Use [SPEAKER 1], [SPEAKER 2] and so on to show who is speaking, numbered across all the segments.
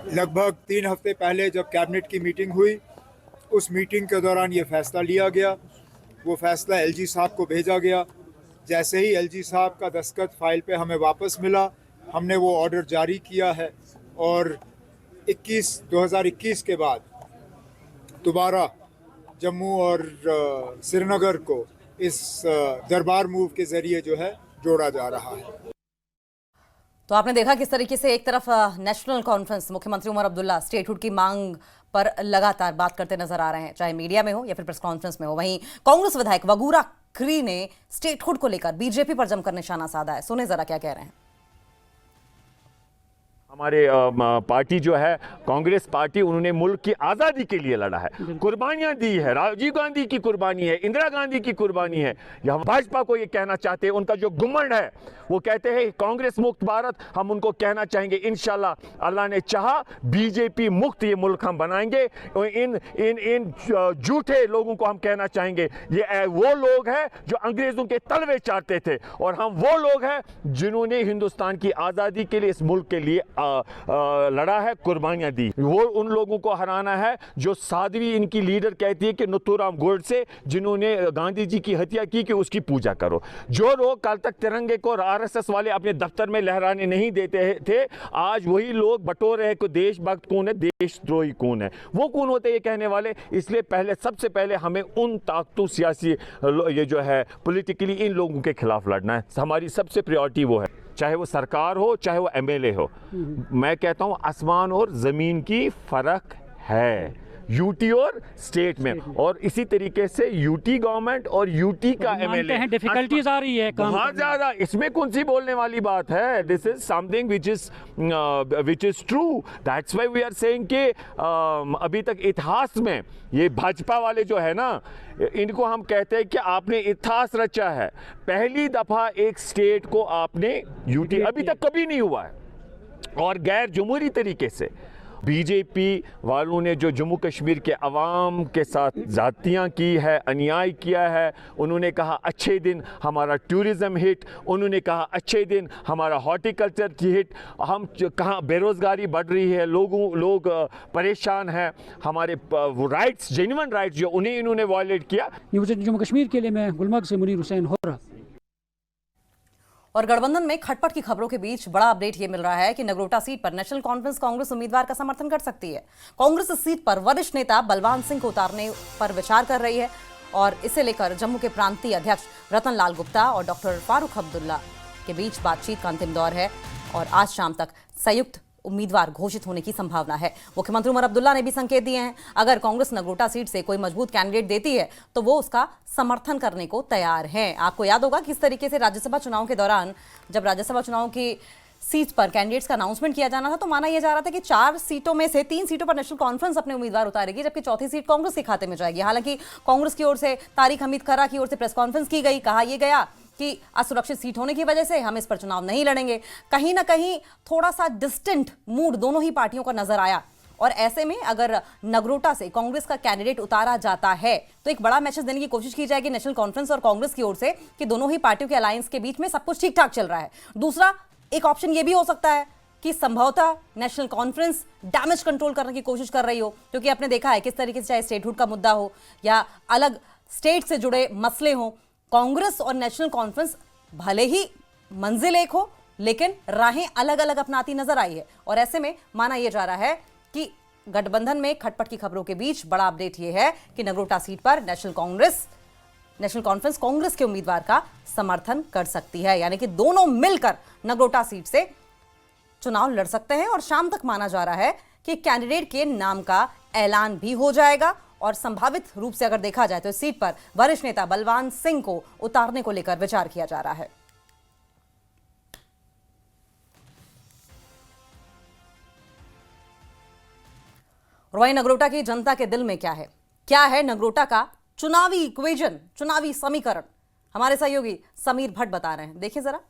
[SPEAKER 1] लगभग 3 हफ्ते पहले जब कैबिनेट की मीटिंग हुई, उस मीटिंग के दौरान ये फैसला लिया गया। वो फैसला एलजी साहब को भेजा गया। जैसे ही एलजी साहब का दस्तखत फाइल पे हमें वापस मिला, हमने वो ऑर्डर जारी किया है और 2021 के बाद दोबारा जम्मू और श्रीनगर को इस दरबार मूव के ज़रिए जो है जोड़ा जा रहा है।
[SPEAKER 2] तो आपने देखा किस तरीके से एक तरफ नेशनल कॉन्फ्रेंस मुख्यमंत्री उमर अब्दुल्ला स्टेटहुड की मांग पर लगातार बात करते नजर आ रहे हैं, चाहे मीडिया में हो या फिर प्रेस कॉन्फ्रेंस में हो। वहीं कांग्रेस विधायक वगूरा खरी ने स्टेटहुड को लेकर बीजेपी पर जमकर निशाना साधा है। सुने जरा क्या कह रहे हैं।
[SPEAKER 3] हमारे पार्टी जो है कांग्रेस पार्टी, उन्होंने मुल्क की आज़ादी के लिए लड़ा है, कुर्बानियां दी है। राजीव गांधी की कुर्बानी है, इंदिरा गांधी की कुर्बानी है। यह भाजपा को ये कहना चाहते हैं, उनका जो घुमंड है, वो कहते हैं कांग्रेस मुक्त भारत। हम उनको कहना चाहेंगे इंशाल्लाह अल्लाह ने चाहा बीजेपी मुक्त ये मुल्क हम बनाएंगे। इन इन इन झूठे लोगों को हम कहना चाहेंगे ये वो लोग हैं जो अंग्रेजों के तलवे चाटते थे, और हम वो लोग हैं जिन्होंने हिंदुस्तान की आज़ादी के लिए, इस मुल्क के लिए लड़ा है, कुर्बानियां दी। वो उन लोगों को हराना है जो साध्वी इनकी लीडर कहती है कि नथुराम गोडसे, जिन्होंने गांधी जी की हत्या की, कि उसकी पूजा करो। जो लोग कल तक तिरंगे को आरएसएस वाले अपने दफ्तर में लहराने नहीं देते थे, आज वही लोग बटोर रहे कि देशभक्त कौन है, देशद्रोही कौन है। वो कौन होते ये कहने वाले। इसलिए पहले, सबसे पहले हमें उन ताकतों, सियासी ये जो है पॉलिटिकली, इन लोगों के खिलाफ लड़ना है। हमारी सबसे प्रायोरिटी वो है, चाहे वो सरकार हो, चाहे वो एमएलए हो। मैं कहता हूं आसमान और जमीन की फर्क है यूटी और स्टेट में, और इसी तरीके से यूटी गवर्नमेंट और यूटी का एमएलए
[SPEAKER 4] डिफिकल्टीज आ रही है
[SPEAKER 3] बहुत ज्यादा। इसमें कौन सी बोलने वाली बात है। This is something which is true. That's why we are saying कि अभी तक इतिहास में ये भाजपा वाले जो है ना, इनको हम कहते हैं कि आपने इतिहास रचा है। पहली दफा एक स्टेट को आपने यूटी, अभी तक कभी नहीं हुआ है, और गैर जमहूरी तरीके से। बीजेपी वालों ने जो जम्मू कश्मीर के अवाम के साथ ज़्यादतियाँ की है, अन्याय किया है। उन्होंने कहा अच्छे दिन हमारा टूरिज़्म हिट, उन्होंने कहा अच्छे दिन हमारा हॉर्टिकल्चर की हिट। हम कहाँ बेरोज़गारी बढ़ रही है, लोग परेशान हैं। हमारे वो राइट्स, जेन्युइन राइट्स जो उन्हें इन्होंने वायलेट किया।
[SPEAKER 4] न्यूज़ जम्मू कश्मीर के लिए मैं गुलमर्ग से मुनीर हुसैन हो रहा।
[SPEAKER 2] और गठबंधन में खटपट की खबरों के बीच बड़ा अपडेट ये मिल रहा है कि नगरोटा सीट पर नेशनल कॉन्फ्रेंस कांग्रेस उम्मीदवार का समर्थन कर सकती है। कांग्रेस इस सीट पर वरिष्ठ नेता बलवान सिंह को उतारने पर विचार कर रही है, और इसे लेकर जम्मू के प्रांतीय अध्यक्ष रतन लाल गुप्ता और डॉक्टर फारूक अब्दुल्ला के बीच बातचीत का अंतिम दौर है, और आज शाम तक संयुक्त उम्मीदवार घोषित होने की संभावना है। मुख्यमंत्री उमर अब्दुल्ला ने भी संकेत दिए हैं, अगर कांग्रेस नगरोटा सीट से कोई मजबूत कैंडिडेट देती है तो वो उसका समर्थन करने को तैयार हैं। आपको याद होगा किस तरीके से राज्यसभा चुनाव के दौरान, जब राज्यसभा चुनाव की सीट पर कैंडिडेट्स का अनाउंसमेंट किया जाना था, तो माना यह जा रहा था कि 4 सीटों में से 3 सीटों पर नेशनल कॉन्फ्रेंस अपने उम्मीदवार उतारेगी, जबकि चौथी सीट कांग्रेस के खाते में जाएगी। हालांकि कांग्रेस की ओर से तारिक हमीद खर्रा की ओर से प्रेस कॉन्फ्रेंस की गई, कहा यह गया कि असुरक्षित सीट होने की वजह से हम इस पर चुनाव नहीं लड़ेंगे। कहीं ना कहीं थोड़ा सा डिस्टेंट मूड दोनों ही पार्टियों का नजर आया, और ऐसे में अगर नगरोटा से कांग्रेस का कैंडिडेट उतारा जाता है तो एक बड़ा मैसेज देने की कोशिश की जाएगी नेशनल कॉन्फ्रेंस और कांग्रेस की ओर से कि दोनों ही पार्टियों के अलायंस के बीच में सब कुछ ठीक ठाक चल रहा है। दूसरा एक ऑप्शन यह भी हो सकता है कि संभवतः नेशनल कॉन्फ्रेंस डैमेज कंट्रोल करने की कोशिश कर रही हो, क्योंकि आपने देखा है किस तरीके से चाहे स्टेटहुड का मुद्दा हो या अलग स्टेट से जुड़े मसले हो, कांग्रेस और नेशनल कॉन्फ्रेंस भले ही मंजिल एक हो लेकिन राहें अलग अलग अपनाती नजर आई है। और ऐसे में माना यह जा रहा है कि गठबंधन में खटपट की खबरों के बीच बड़ा अपडेट यह है कि नगरोटा सीट पर नेशनल कॉन्फ्रेंस कांग्रेस के उम्मीदवार का समर्थन कर सकती है, यानी कि दोनों मिलकर नगरोटा सीट से चुनाव लड़ सकते हैं। और शाम तक माना जा रहा है कि कैंडिडेट के नाम का ऐलान भी हो जाएगा, और संभावित रूप से अगर देखा जाए तो इस सीट पर वरिष्ठ नेता बलवान सिंह को उतारने को लेकर विचार किया जा रहा है। और वहीं नगरोटा की जनता के दिल में क्या है नगरोटा का चुनावी इक्वेशन, चुनावी समीकरण, हमारे सहयोगी समीर भट्ट बता रहे हैं। देखिए जरा।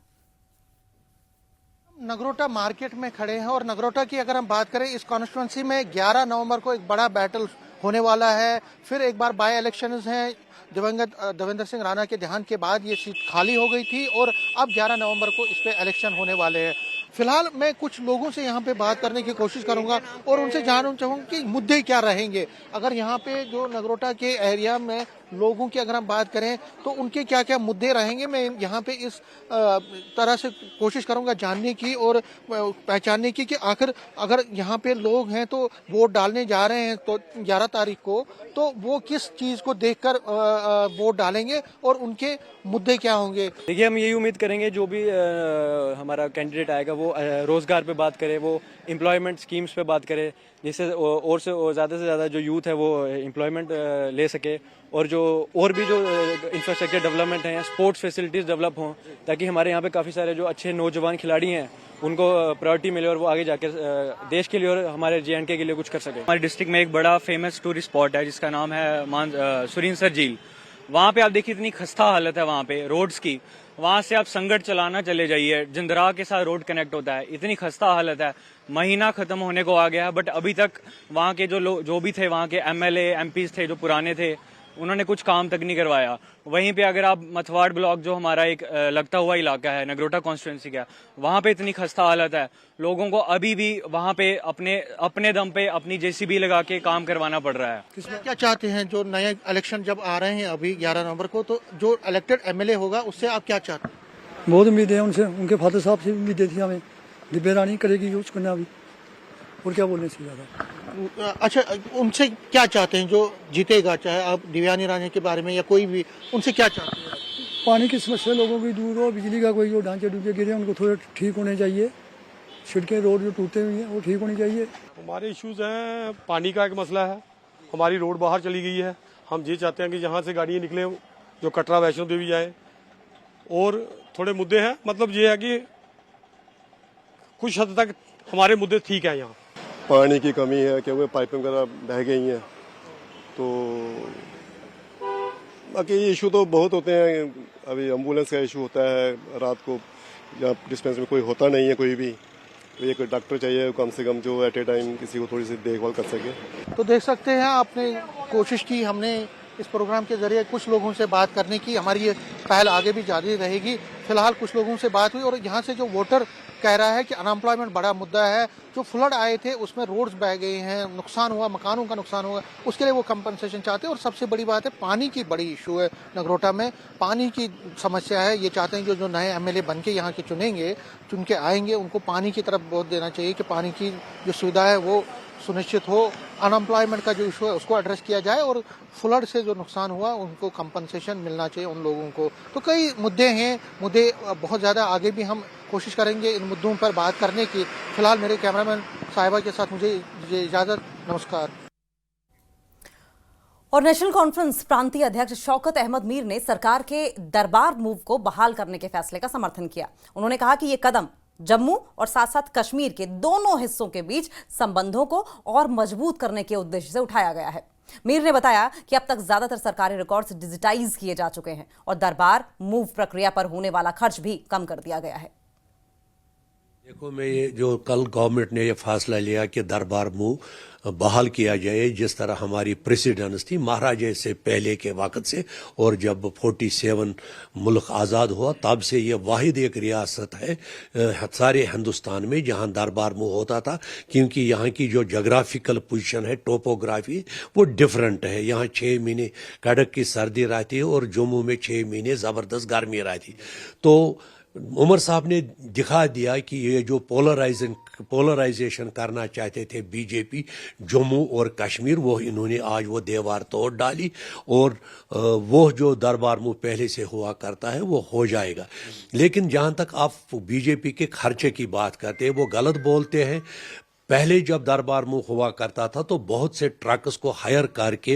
[SPEAKER 5] नगरोटा मार्केट में खड़े हैं, और नगरोटा की अगर हम बात करें, इस कॉन्स्टिट्यूंसी में 11 नवंबर को एक बड़ा बैटल होने वाला है। फिर एक बार बाय इलेक्शंस हैं। दिवंगत देवेंद्र सिंह राणा के देहांत के बाद ये सीट खाली हो गई थी, और अब 11 नवंबर को इस पे इलेक्शन होने वाले हैं। फिलहाल मैं कुछ लोगों से यहाँ पे बात करने की कोशिश करूंगा और उनसे जानना चाहूंगा कि मुद्दे क्या रहेंगे। अगर यहाँ पे जो नगरोटा के एरिया में लोगों की अगर हम बात करें तो उनके क्या क्या मुद्दे रहेंगे, मैं यहाँ पे इस तरह से कोशिश करूंगा जानने की और पहचानने की कि आखिर अगर यहाँ पे लोग हैं तो वोट डालने जा रहे हैं तो 11 तारीख को, तो वो किस चीज को देखकर वोट डालेंगे और उनके मुद्दे क्या होंगे।
[SPEAKER 6] देखिए, हम यही उम्मीद करेंगे जो भी हमारा कैंडिडेट आएगा वो रोज़गार पे बात करे, वो एम्प्लॉयमेंट स्कीम्स पे बात करे, जिससे और से ज़्यादा जो यूथ है वो एम्प्लॉयमेंट ले सके, और जो और भी जो इंफ्रास्ट्रक्चर डेवलपमेंट हैं, स्पोर्ट्स फैसिलिटीज़ डेवलप हों, ताकि हमारे यहाँ पे काफ़ी सारे जो अच्छे नौजवान खिलाड़ी हैं उनको प्रायोरिटी मिले और वो आगे जाकर देश के लिए और हमारे JNK के लिए कुछ कर सके। हमारे डिस्ट्रिक्ट में एक बड़ा फेमस टूरिस्ट स्पॉट है जिसका नाम है सुरिनसर झील। वहाँ पे आप देखिए इतनी खस्ता हालत है वहाँ पे रोड्स की। वहाँ से आप संगट चलाना चले जाइए, जिंदरा के साथ रोड कनेक्ट होता है, इतनी खस्ता हालत है। महीना खत्म होने को आ गया है बट अभी तक वहाँ के जो भी थे, वहाँ के MLA MPs थे जो पुराने थे, उन्होंने कुछ काम तक नहीं करवाया। वहीं पे अगर आप मथवाड़ ब्लॉक जो हमारा एक लगता हुआ इलाका है नगरोटा कॉन्स्टिट्यूंसी का, वहाँ पे इतनी खस्ता हालत है, लोगों को अभी भी वहाँ पे अपने दम पे अपनी JCB लगा के काम करवाना पड़ रहा है।
[SPEAKER 5] क्या चाहते हैं जो नए इलेक्शन जब आ रहे हैं अभी 11 नवंबर को, तो जो इलेक्टेड MLA होगा उससे आप क्या चाहते हैं?
[SPEAKER 7] बहुत उम्मीद है उनसे, उनके फादर साहब से उम्मीदें थी हमें, दिव्या रानी करेगी यूज करना अभी, और क्या बोलने से ज़्यादा।
[SPEAKER 5] अच्छा, उनसे क्या चाहते हैं जो जीतेगा, चाहे आप दिव्यानी रानी के बारे में या कोई भी, उनसे क्या चाहते हैं?
[SPEAKER 7] पानी की समस्या लोगों की दूर हो, बिजली का कोई जो ढांचे ढूंचे गिरे उनको थोड़े ठीक होने चाहिए, सड़कें रोड जो टूटे हुए हैं वो ठीक होनी चाहिए।
[SPEAKER 8] हमारे इश्यूज हैं, पानी का एक मसला है, हमारी रोड बाहर चली गई है, हम ये चाहते हैं कि यहाँ से गाड़ियाँ निकले जो कटरा वैष्णो देवी जाए, और थोड़े मुद्दे हैं, मतलब ये है कि कुछ हद तक हमारे मुद्दे ठीक हैं। यहाँ
[SPEAKER 9] पानी की कमी है क्योंकि पाइपें वगैरह बह गई हैं, तो बाकी इशू तो बहुत होते हैं। अभी एम्बुलेंस का इशू होता है, रात को या डिस्पेंस में कोई होता नहीं है कोई भी, तो एक डॉक्टर चाहिए कम से कम जो एट ए टाइम किसी को थोड़ी सी देखभाल कर सके।
[SPEAKER 5] तो देख सकते हैं आपने कोशिश की, हमने इस प्रोग्राम के जरिए कुछ लोगों से बात करने की, हमारी ये पहल आगे भी जारी रहेगी। फिलहाल कुछ लोगों से बात हुई और यहाँ से जो वोटर कह रहा है कि अनएम्प्लॉयमेंट बड़ा मुद्दा है, जो फ्लड आए थे उसमें रोड्स बह गए हैं, नुकसान हुआ, मकानों का नुकसान हुआ, उसके लिए वो कंपनसेशन चाहते हैं। और सबसे बड़ी बात है पानी की बड़ी इशू है, नगरोटा में पानी की समस्या है। ये चाहते हैं कि जो नए MLA बन के यहाँ के चुन के आएंगे उनको पानी की तरफ वोट देना चाहिए, कि पानी की जो सुविधा है वो सुनिश्चित हो, अनएम्प्लॉयमेंट का जो इशू है उसको एड्रेस किया जाए और फ्लड से जो नुकसान हुआ उनको कंपनसेशन मिलना चाहिए उन लोगों को। तो कई मुद्दे हैं, मुद्दे बहुत ज़्यादा, आगे भी हम कोशिश करेंगे इन मुद्दों पर बात करने की। फिलहाल मेरे कैमरामैन साहिबा के साथ मुझे इजाज़त, नमस्कार।
[SPEAKER 2] और नेशनल कॉन्फ्रेंस प्रांतीय अध्यक्ष शौकत अहमद मीर ने सरकार के दरबार मूव को बहाल करने के फैसले का समर्थन किया। उन्होंने कहा कि ये कदम जम्मू और साथ साथ कश्मीर के दोनों हिस्सों के बीच संबंधों को और मजबूत करने के उद्देश्य से उठाया गया है। मीर ने बताया कि अब तक ज्यादातर सरकारी रिकॉर्ड्स डिजिटाइज किए जा चुके हैं और दरबार मूव प्रक्रिया पर होने वाला खर्च भी कम कर दिया गया है।
[SPEAKER 10] देखो, मैं ये जो कल गवर्नमेंट ने ये फैसला लिया कि दरबार मूव बहाल किया जाए, जिस तरह हमारी प्रेसिडेंस थी महाराजे से पहले के वक्त से, और जब 47 मुल्क आज़ाद हुआ तब से ये वाहिद एक रियासत है सारे हिंदुस्तान में जहां दरबार मूव होता था, क्योंकि यहाँ की जो जोग्राफिकल पोजीशन है, टोपोग्राफी, वो डिफरेंट है। यहाँ 6 महीने कड़क की सर्दी रहती है और जम्मू में 6 महीने ज़बरदस्त गर्मी रहती। तो उमर साहब ने दिखा दिया कि ये जो पोलराइजेशन करना चाहते थे बीजेपी जम्मू और कश्मीर, वो इन्होंने आज वो दीवार तोड़ डाली और वो जो दरबार मूव पहले से हुआ करता है वो हो जाएगा। लेकिन जहां तक आप बीजेपी के खर्चे की बात करते हैं वो गलत बोलते हैं। पहले जब दरबार मूव हुआ करता था तो बहुत से ट्रक्स को हायर करके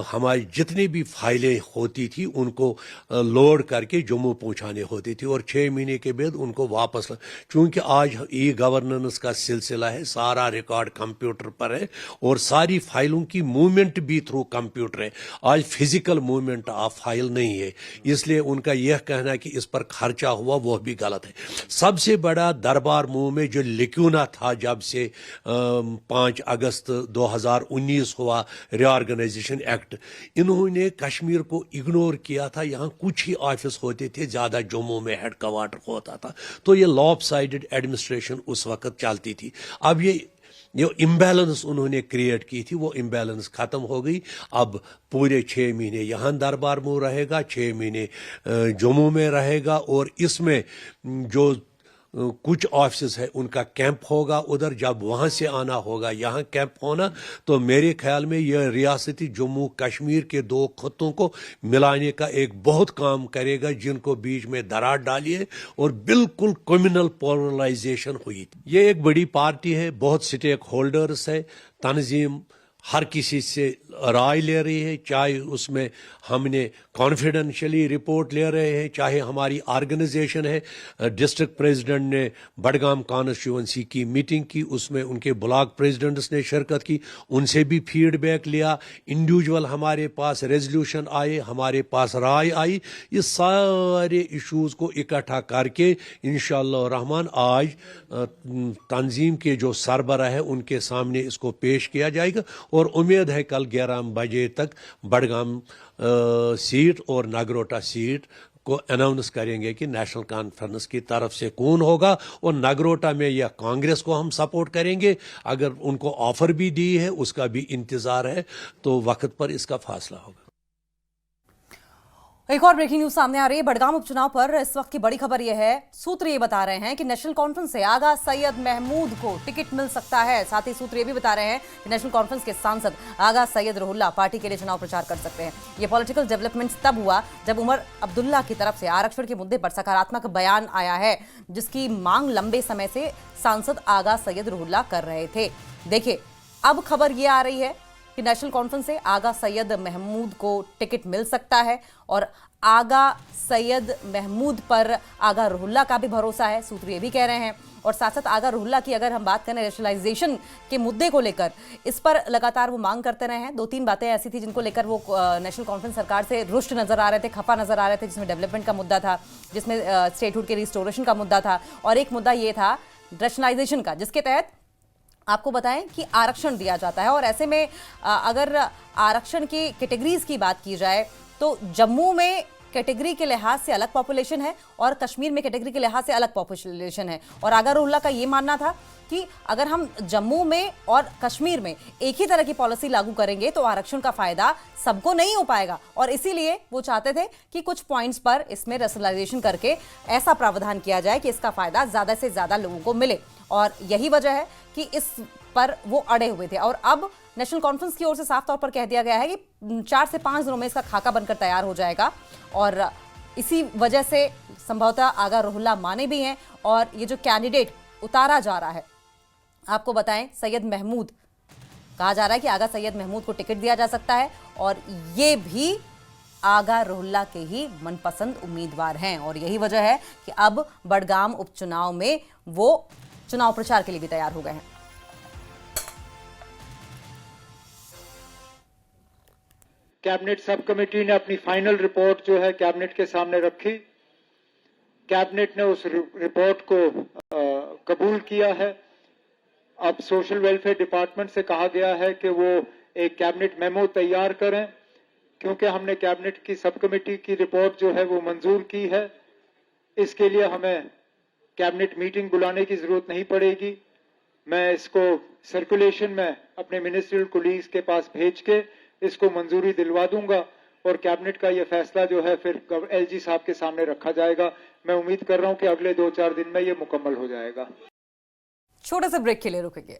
[SPEAKER 10] हमारी जितनी भी फाइलें होती थी उनको लोड करके जम्मू पहुंचाने होती थी और 6 महीने के बाद उनको वापस, चूंकि आज ई गवर्नेंस का सिलसिला है, सारा रिकॉर्ड कंप्यूटर पर है और सारी फाइलों की मूवमेंट भी थ्रू कंप्यूटर है। आज फिजिकल मूवमेंट ऑफ फाइल नहीं है, इसलिए उनका यह कहना कि इस पर खर्चा हुआ वो भी गलत है। सबसे बड़ा दरबार मूव में जो लिक्यूना था जब से 5 अगस्त 2019 हुआ रीऑर्गेनाइजेशन एक्ट, इन्होंने कश्मीर को इग्नोर किया था। यहाँ कुछ ही ऑफिस होते थे, ज़्यादा जम्मू में हेडक्वार्टर होता था, तो ये लॉपसाइडेड एडमिनिस्ट्रेशन उस वक्त चलती थी। अब ये इम्बैलेंस उन्होंने क्रिएट की थी, वो इम्बैलेंस खत्म हो गई। अब पूरे 6 महीने यहाँ दरबार मूव रहेगा, 6 महीने जम्मू में रहेगा, और इसमें जो कुछ ऑफिस है उनका कैंप होगा उधर। जब वहां से आना होगा यहाँ कैंप होना, तो मेरे ख्याल में यह रियासती जम्मू कश्मीर के 2 खत्तों को मिलाने का एक बहुत काम करेगा, जिनको बीच में दरार डाली है और बिल्कुल कम्युनल पोलराइजेशन हुई। ये एक बड़ी पार्टी है, बहुत स्टेक होल्डर्स है, तंजीम हर किसी से राय ले रही है, चाहे उसमें हमने कॉन्फिडेंशियली रिपोर्ट ले रहे हैं, चाहे हमारी ऑर्गेनाइजेशन है। डिस्ट्रिक्ट प्रेसिडेंट ने बडगाम कॉन्स्टिट्यूंसी की मीटिंग की, उसमें उनके ब्लॉक प्रेसिडेंट्स ने शिरकत की, उनसे भी फीडबैक लिया। इंडिविजुअल हमारे पास रेजोल्यूशन आए, हमारे पास राय आई। ये सारे इश्यूज को इकट्ठा करके इंशाअल्लाह रहमान आज तंजीम के जो सरबराह है उनके सामने इसको पेश किया जाएगा, और उम्मीद है कल 11 बजे तक बडगाम सीट और नागरोटा सीट को अनाउंस करेंगे कि नेशनल कॉन्फ्रेंस की तरफ से कौन होगा। और नागरोटा में या कांग्रेस को हम सपोर्ट करेंगे, अगर उनको ऑफर भी दी है उसका भी इंतजार है, तो वक्त पर इसका फैसला होगा।
[SPEAKER 2] एक और ब्रेकिंग न्यूज सामने आ रही है बडगाम उपचुनाव पर। इस वक्त की बड़ी खबर यह है, सूत्र ये बता रहे हैं कि नेशनल कॉन्फ्रेंस से आगा सैयद महमूद को टिकट मिल सकता है। साथ ही सूत्र ये भी बता रहे हैं कि नेशनल कॉन्फ्रेंस के सांसद आगा सैयद रुहुल्ला पार्टी के लिए चुनाव प्रचार कर सकते हैं। ये पॉलिटिकल डेवलपमेंट्स तब हुआ जब उमर अब्दुल्ला की तरफ से आरक्षण के मुद्दे पर सकारात्मक बयान आया है, जिसकी मांग लंबे समय से सांसद आगा सैयद रुहुल्ला कर रहे थे। देखिए, अब खबर ये आ रही है कि नेशनल कॉन्फ्रेंस से आगा सैयद महमूद को टिकट मिल सकता है, और आगा सैयद महमूद पर आगा रुहुल्ला का भी भरोसा है, सूत्र ये भी कह रहे हैं। और साथ साथ आगा रुहुल्ला की अगर हम बात करें नेशनलाइजेशन के मुद्दे को लेकर, इस पर लगातार वो मांग करते रहे हैं। 2-3 बातें ऐसी थी जिनको लेकर वो नेशनल कॉन्फ्रेंस सरकार से रुष्ट नजर आ रहे थे, खफा नजर आ रहे थे, जिसमें डेवलपमेंट का मुद्दा था, जिसमें स्टेटहुड के रिस्टोरेशन का मुद्दा था, और एक मुद्दा ये था नेशनलाइजेशन का, जिसके तहत आपको बताएं कि आरक्षण दिया जाता है। और ऐसे में अगर आरक्षण की कैटेगरीज की बात की जाए तो जम्मू में कैटेगरी के लिहाज से अलग पॉपुलेशन है और कश्मीर में कैटेगरी के लिहाज से अलग पॉपुलेशन है। और आगा रुहुल्ला का ये मानना था कि अगर हम जम्मू में और कश्मीर में एक ही तरह की पॉलिसी लागू करेंगे तो आरक्षण का फायदा सबको नहीं हो पाएगा, और इसीलिए वो चाहते थे कि कुछ पॉइंट्स पर इसमें रैशनलाइजेशन करके ऐसा प्रावधान किया जाए कि इसका फायदा ज्यादा से ज्यादा लोगों को मिले। और यही वजह है कि इस पर वो अड़े हुए थे। और अब नेशनल कॉन्फ्रेंस की ओर से साफ तौर पर कह दिया गया है कि 4 से 5 दिनों में इसका खाका बनकर तैयार हो जाएगा, और इसी वजह से संभवतः आगा रुहुल्ला माने भी हैं। और ये जो कैंडिडेट उतारा जा रहा है, आपको बताएं सैयद महमूद, कहा जा रहा है कि आगा सैयद महमूद को टिकट दिया जा सकता है, और ये भी आगा रुहुल्ला के ही मनपसंद उम्मीदवार हैं। और यही वजह है कि अब बडगाम उपचुनाव में वो चुनाव प्रचार के लिए भी तैयार हो गए हैं।
[SPEAKER 1] कैबिनेट सब कमेटी ने अपनी फाइनल रिपोर्ट जो है कैबिनेट के सामने रखी। कैबिनेट ने उस रिपोर्ट को कबूल किया है। अब सोशल वेलफेयर डिपार्टमेंट से कहा गया है कि वो एक कैबिनेट मेमो तैयार करें, क्योंकि हमने कैबिनेट की सब कमेटी की रिपोर्ट जो है वो मंजूर की है। इसके लिए हमें कैबिनेट मीटिंग बुलाने की जरूरत नहीं पड़ेगी। मैं इसको सर्कुलेशन में अपने मिनिस्ट्रियल कोलीग्स के पास भेज के इसको मंजूरी दिलवा दूंगा, और कैबिनेट का यह फैसला जो है फिर एलजी साहब के सामने रखा जाएगा। मैं उम्मीद कर रहा हूं कि अगले 2-4 दिन में यह मुकम्मल हो जाएगा।
[SPEAKER 2] छोटे से ब्रेक के लिए रुकेंगे।